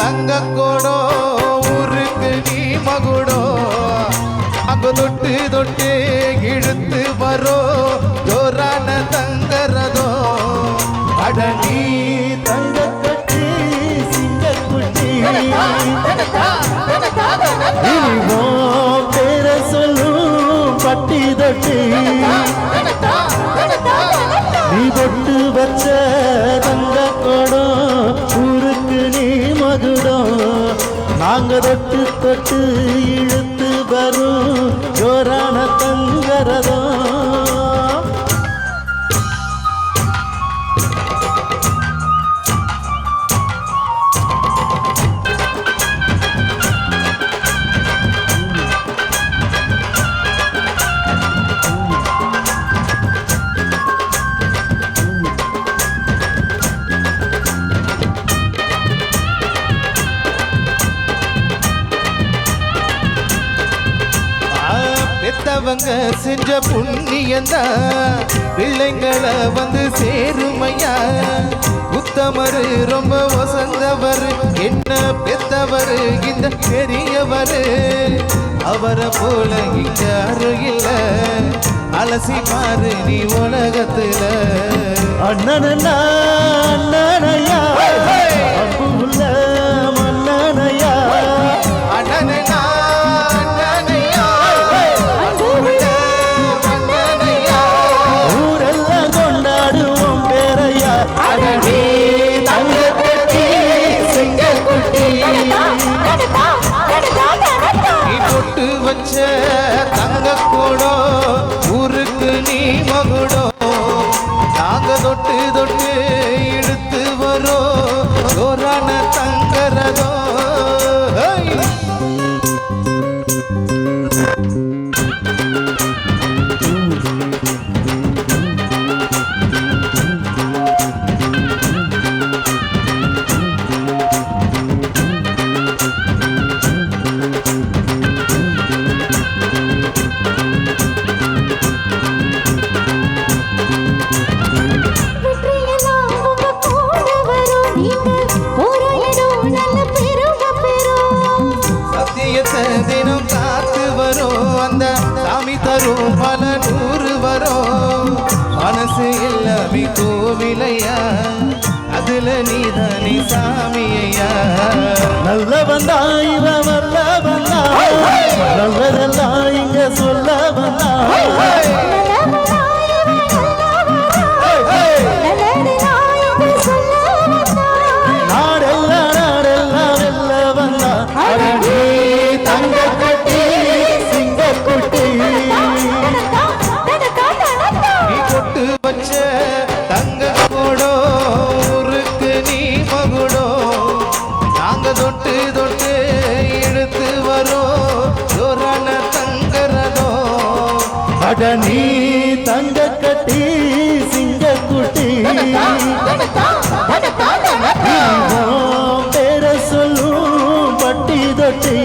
தங்க கோடோ ஊருக்கு நீ மகுடோ அங்க தொட்டு தொட்டு இழுத்து வரோ ஜோரான தங்கறதோ அட நீ தங்க கட்டி சிங்க குட்டி பேர சொல்லும் பட்டி தொட்டி நீ பொட்டு வச்ச தங்க கோடம் ஊருக்கு நீ மகுடம் நாங்க தொட்டு தொட்டு இழுத்து வரும் ஜோரான தங்கரதம் பெத்தவங்க செஞ்ச புண்ணியந்தான் பிள்ளைங்களை வந்து சேருமையா உத்தமரு ரொம்ப வசந்தவர் என்ன பெத்தவர் இந்த பெரியவர் அவரை போல இங்க யாரும் இல்ல அலசி பாரு நீ உலகத்துல அண்ணனா அண்ணனையா அன்புள்ள மன்னனையா அண்ணனா ஊரெல்லாம் கொண்டாடுவோம் பேரையா நீ பொட்டு வச்ச தங்க கூடோ ஊருக்கு நீ மகுடோ நாங்க தொட்டு தொட்டு இழுத்து வரோ ஜோரான தங்கறதோ தினம் காத்து வரும் அந்த சாமி தரும் பல நூறு வரும் மனசு எல்லாமே கோவிலையா அதுல நீதானி சாமியா நல்லவந்தா இவ வல்லவந்தா நல்லதெல்லாம் இங்க சொல்ல வந்தா நாடெல்லாம் நாடெல்லாம் வெல்ல வந்தா தங்க கட்டி சிங்க குட்டி நீ கொட்டு வச்ச தங்க கோடோ ஊருக்கு நீ மகுடோ நாங்க தொட்டு தொட்டு இழுத்து வரோம் ஜோரான தங்கறதோ அட நீ தங்க கட்டி சிங்க குட்டி பேர சொல்லும் பட்டி தொட்டி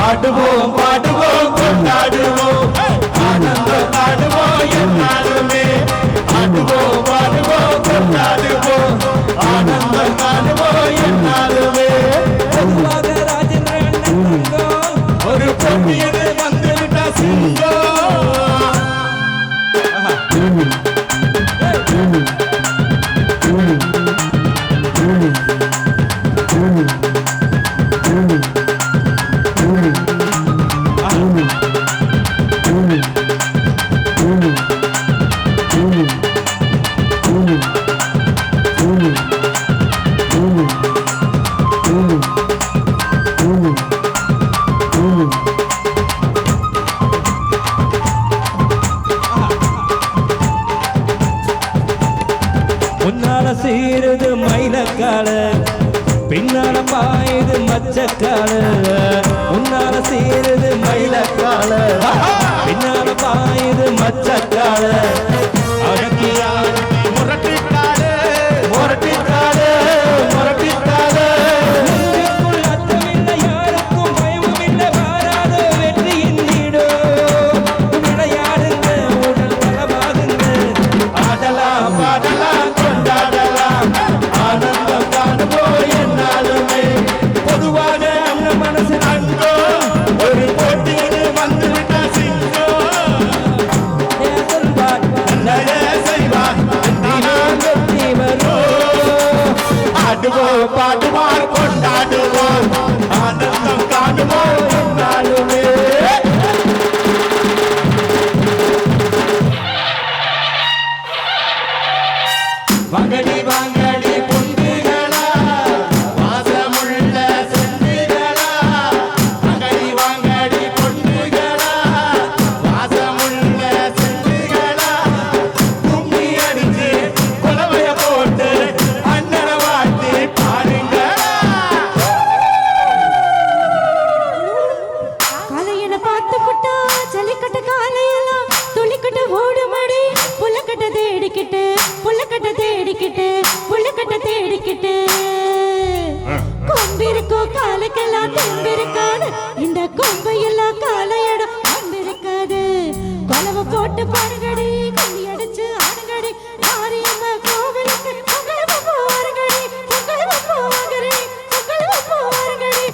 ஆடுவோம் பாடுவோம் கொண்டாடுவோம் ஆனந்தம் பாடுவோம் என்னாலுமே ஆடுவோம் பாடுவோம் கொண்டாடுவோம் ஆனந்தம் பாடுவோம் என்னாலுமே பொதுவாக ராஜேந்திரன் போட்டியது வந்து விட்ட சிங்கம் முன்னால சீருது மயிலக்கால பின்னால பாயுது மச்சக்கால முன்னால சீருது மயிலக்கால பின்னால பாயுது மச்சக்கால அடக்கியா முரட்டிட்டாடு முரட்டிட்டாடு முரட்டிட்டாடு அச்சமில்லை யாருக்கும் பயமும் இல்லை மாறாத வெற்றியின் நீடோ விளையாடுங்க உடல் பலமாகுங்க ஆடலாம் பாடலாம் கொண்டாடலாம் ஆனந்தம் காணுவோம் என்னாலுமே பொதுவாக நம்ம மனசு அங்கோ ஒரு போட்டியில் வந்து விட்ட சிங்கம் நல்லதே செய்வார் வெற்றி வரும் ஆடுவோம் பாடுவார் கொண்டாடுவோம் ஆனந்தம் காணுவோம் என்னாலுமே வாங்கடி வாங்கடி பொண்டுகளா வாசமுள்ள செண்டுகளா வாங்கடி வாங்கடி பொண்டுகளா வாசமுள்ள செண்டுகளா கும்மி அடிச்சு குலவைய போட்டு அண்ணனை வாழ்த்தி பாருங்களா காலையில பார்த்து புட்டா ஜல்லிக்கட்டு காலையெல்லாம் துளிக்கட்டு ஓடுமடி புல்லக்கட்ட தேடிக்கிட்டு புல்லக்கட்ட தேடிக்கிட்டு புல்லக்கட்ட தேடிக்கிட்டு கொம்பிருக்கோ காலுக்கெல்லாம் தெம்பிருக்காது இந்த கொம்பையெல்லாம் காலையிடம் கொம்பிருக்காது கொலவை போட்டு பாருங்கடி கும்மி அடிச்சு ஆடுங்கடி மாரியம்ம கோவிலுக்கு பொங்கல் போவாருங்கடி பொங்கல் போவாங்கடி பொங்கல் போவாருங்கடி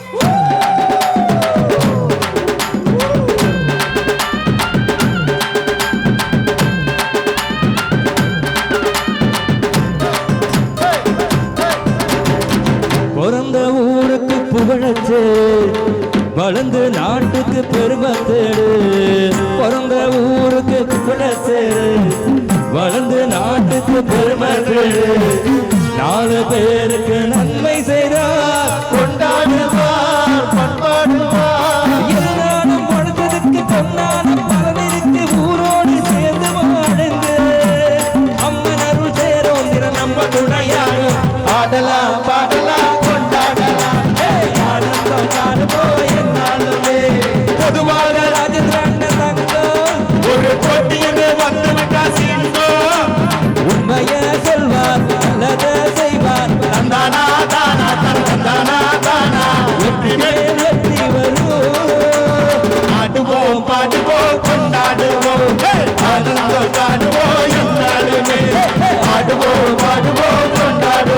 பிறந்த ஊருக்கு புகழச்சு வளர்ந்து நாட்டுக்கு பெருமை தேடு பிறந்த ஊருக்கு புகழச்சு வளர்ந்து நாட்டுக்கு பெருமை தேடு நாலு பேருக்கு நன்மை செய்தார் கொண்டாடுவார் பண்பாடுவார் எல்லாரும் பொழுதுக்கு பொன்னான பலனிருக்கு ஊரோடு சேர்ந்து வாழ்ந்து அம்மன் அருள் சேரும் திற நம்ம துணையாக ஆடலாம் பாடலாம் கொண்டாடலாம் ஆனந்தம் காணுவோம் என்னாலுமே பொதுவாக ராஜேந்திரன் தங்கம் ஒரு போட்டியில் வந்து விட்டா சிங்கம் உண்மைய சொல்வார் நல்லதை செய்வார் தந்தானா தானா தந்தானா தானா வெற்றி மேல் வெற்றி வரும் ஆடுவோம் பாடுவோம் கொண்டாடுவோம் ஆனந்தம் காணுவோம் என்னாலுமே ஆடுவோம் பாடுவோம் கொண்டாடுவோம்